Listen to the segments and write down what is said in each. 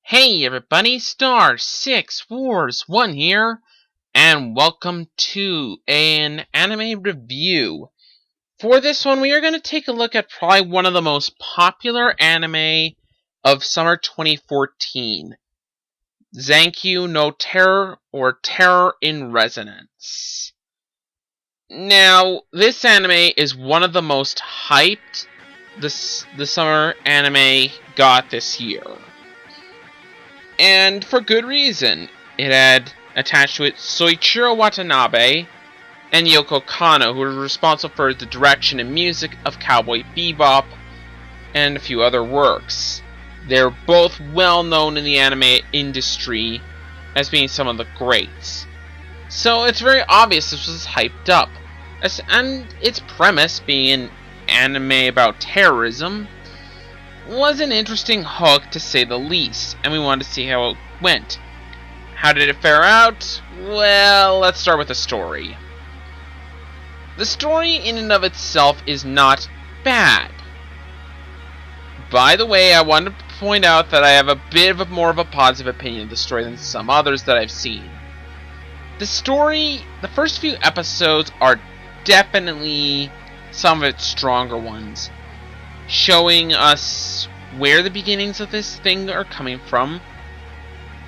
Hey everybody, Star 6 Wars 1 here, and welcome to an anime review. For this one, we are going to take a look at probably one of the most popular anime of summer 2014. Zankyou no Terror, or Terror in Resonance. Now, this anime is one of the most hyped the summer anime got this year. And for good reason. It had attached to it Soichiro Watanabe and Yoko Kanno, who were responsible for the direction and music of Cowboy Bebop and a few other works. They're both well known in the anime industry as being some of the greats. So it's very obvious this was hyped up. And its premise, being an anime about terrorism, was an interesting hook to say the least, and we wanted to see how it went. How did it fare out? Well, let's start with the story. The story in and of itself is not bad. By the way, I wanted to point out that I have a bit of more of a positive opinion of the story than some others that I've seen. The story, the first few episodes are definitely some of its stronger ones, showing us where the beginnings of this thing are coming from,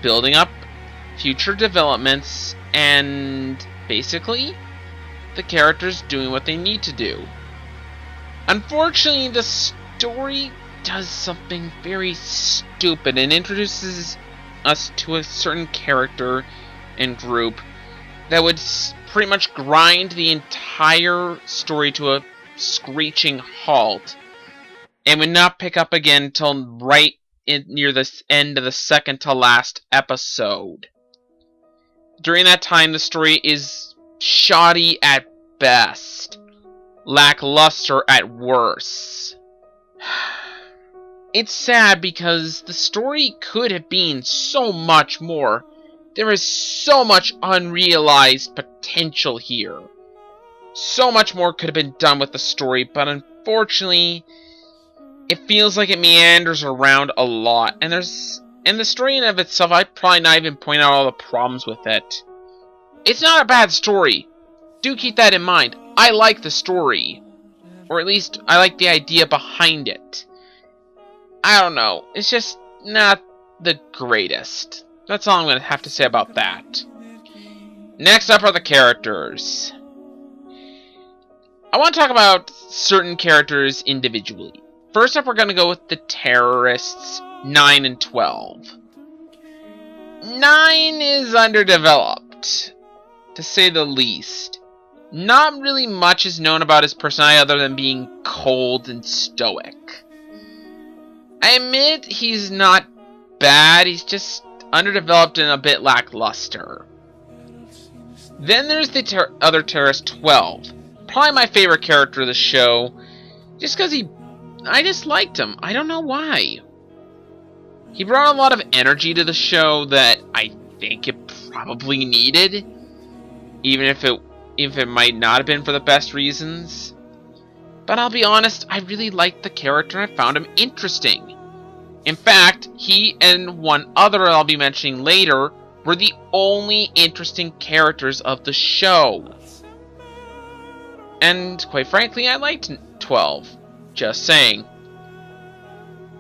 building up future developments, and basically the characters doing what they need to do. Unfortunately, the story does something very stupid and introduces us to a certain character and group that would pretty much grind the entire story to a screeching halt, and would not pick up again until right near the end of the second to last episode. During that time, the story is shoddy at best, lackluster at worst. It's sad because the story could have been so much more. There is so much unrealized potential here. So much more could have been done with the story, but unfortunately, it feels like it meanders around a lot, and the story in and of itself, I'd probably not even point out all the problems with it. It's not a bad story. Do keep that in mind. I like the story. Or at least, I like the idea behind it. I don't know. It's just not the greatest. That's all I'm going to have to say about that. Next up are the characters. I want to talk about certain characters individually. First up, we're going to go with the terrorists, 9 and 12. 9 is underdeveloped, to say the least. Not really much is known about his personality other than being cold and stoic. I admit he's not bad, he's just underdeveloped and a bit lackluster. Then there's the other terrorist, 12. Probably my favorite character of the show, just because I just liked him. I don't know why. He brought a lot of energy to the show that I think it probably needed, even if it might not have been for the best reasons. But I'll be honest, I really liked the character and I found him interesting. In fact, he and one other I'll be mentioning later were the only interesting characters of the show. And quite frankly, I liked 12. Just saying.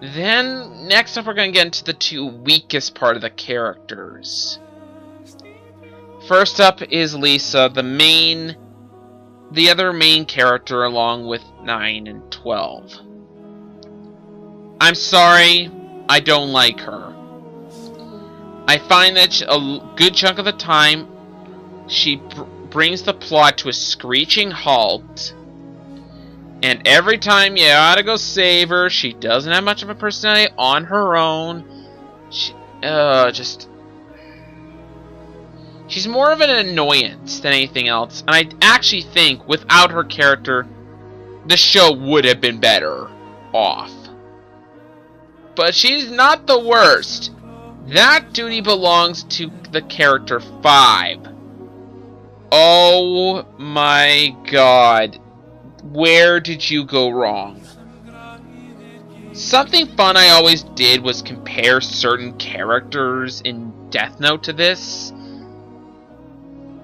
Then, next up, we're going to get into the two weakest part of the characters. First up is Lisa, the other main character, along with 9 and 12. I'm sorry, I don't like her. I find that a good chunk of the time, she brings the plot to a screeching halt. And every time you ought to go save her, she doesn't have much of a personality on her own. She's more of an annoyance than anything else. And I actually think, without her character, the show would have been better off. But she's not the worst. That duty belongs to the character 5. Oh my god. Where did you go wrong? Something fun I always did was compare certain characters in Death Note to this.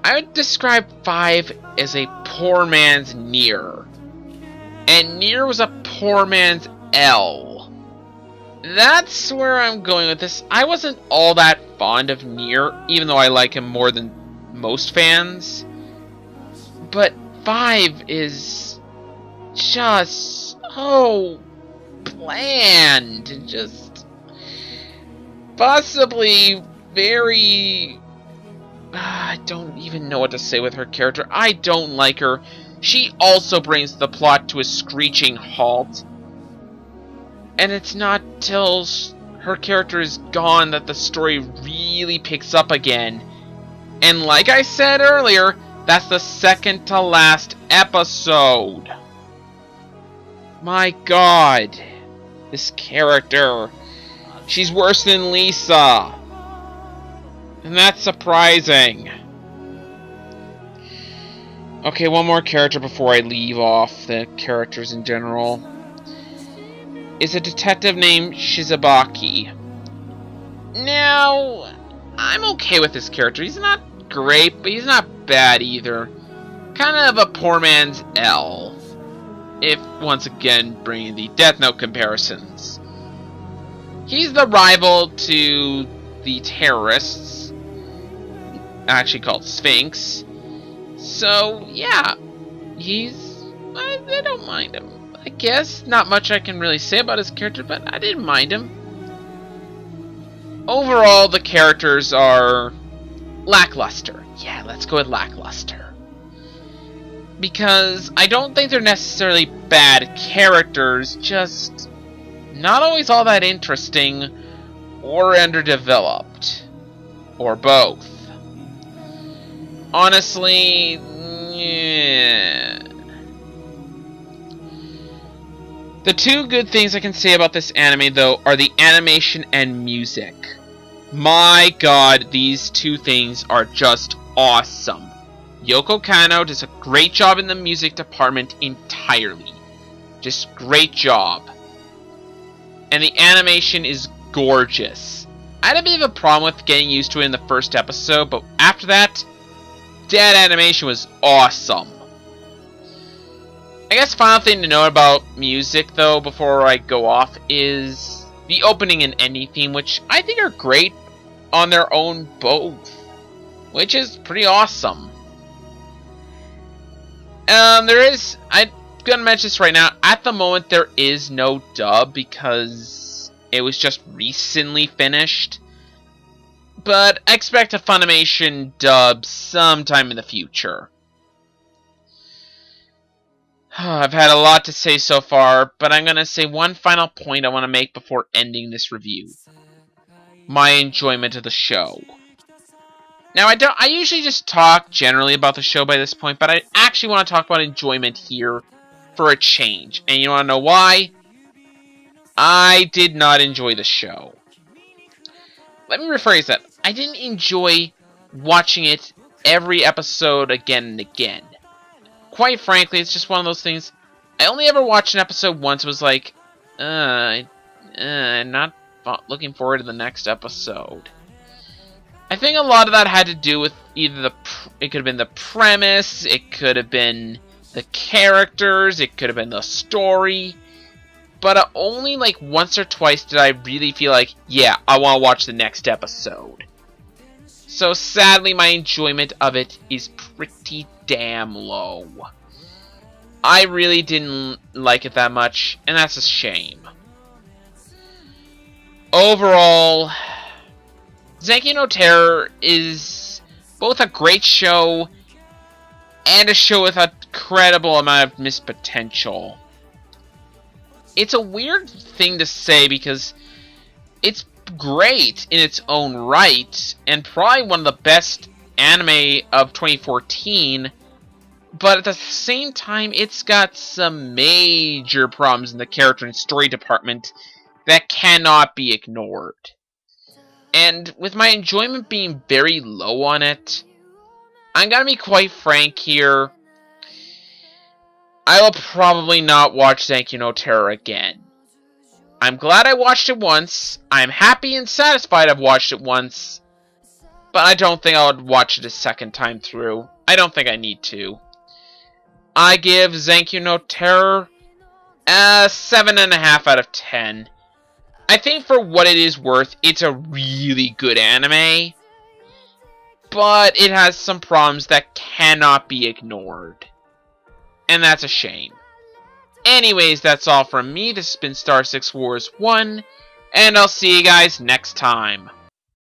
I would describe 5 as a poor man's Nier, and Nier was a poor man's L. That's where I'm going with this. I wasn't all that fond of Nier, even though I like him more than most fans. But 5 is just so bland and just possibly very... I don't even know what to say with her character. I don't like her. She also brings the plot to a screeching halt. And it's not till her character is gone that the story really picks up again. And like I said earlier, that's the second to last episode. My god. This character. She's worse than Lisa. And that's surprising. Okay, one more character before I leave off the characters in general. Is a detective named Shizabaki. Now, I'm okay with this character. He's not great, but he's not bad either. Kind of a poor man's L. If, once again, bringing the Death Note comparisons. He's the rival to the terrorists, actually called Sphinx. So, yeah, I don't mind him. I guess not much I can really say about his character, but I didn't mind him. Overall, the characters are lackluster. Yeah, let's go with lackluster. Because I don't think they're necessarily bad characters, just not always all that interesting or underdeveloped. Or both. Honestly, yeah. The two good things I can say about this anime, though, are the animation and music. My god, these two things are just awesome. Yoko Kanno does a great job in the music department entirely. Just great job. And the animation is gorgeous. I had a bit of a problem with getting used to it in the first episode, but after that, that animation was awesome. I guess final thing to know about music, though, before I go off, is the opening and ending theme, which I think are great on their own both, which is pretty awesome. I'm gonna mention this right now. At the moment, there is no dub because it was just recently finished. But I expect a Funimation dub sometime in the future. I've had a lot to say so far, but I'm going to say one final point I want to make before ending this review. My enjoyment of the show. Now, I usually just talk generally about the show by this point, but I actually want to talk about enjoyment here for a change. And you want to know why? I did not enjoy the show. Let me rephrase that. I didn't enjoy watching it every episode again and again. Quite frankly, it's just one of those things. I only ever watched an episode once. It was like, I'm not looking forward to the next episode. I think a lot of that had to do with either it could have been the premise, it could have been the characters, it could have been the story. But only like once or twice did I really feel like, yeah, I want to watch the next episode. So sadly, my enjoyment of it is pretty damn low. I really didn't like it that much, and that's a shame. Overall, Zankyou no Terror is both a great show and a show with a credible amount of missed potential. It's a weird thing to say because it's great in its own right and probably one of the best anime of 2014, but at the same time it's got some major problems in the character and story department that cannot be ignored. And with my enjoyment being very low on it, I'm gonna be quite frank here. I will probably not watch Zankyou no Terror again. I'm glad I watched it once. I'm happy and satisfied I've watched it once. But I don't think I would watch it a second time through. I don't think I need to. I give Zankyou no Terror a 7.5 out of 10. I think for what it is worth, it's a really good anime. But it has some problems that cannot be ignored. And that's a shame. Anyways, that's all from me. This has been Star 6 Wars 1. And I'll see you guys next time.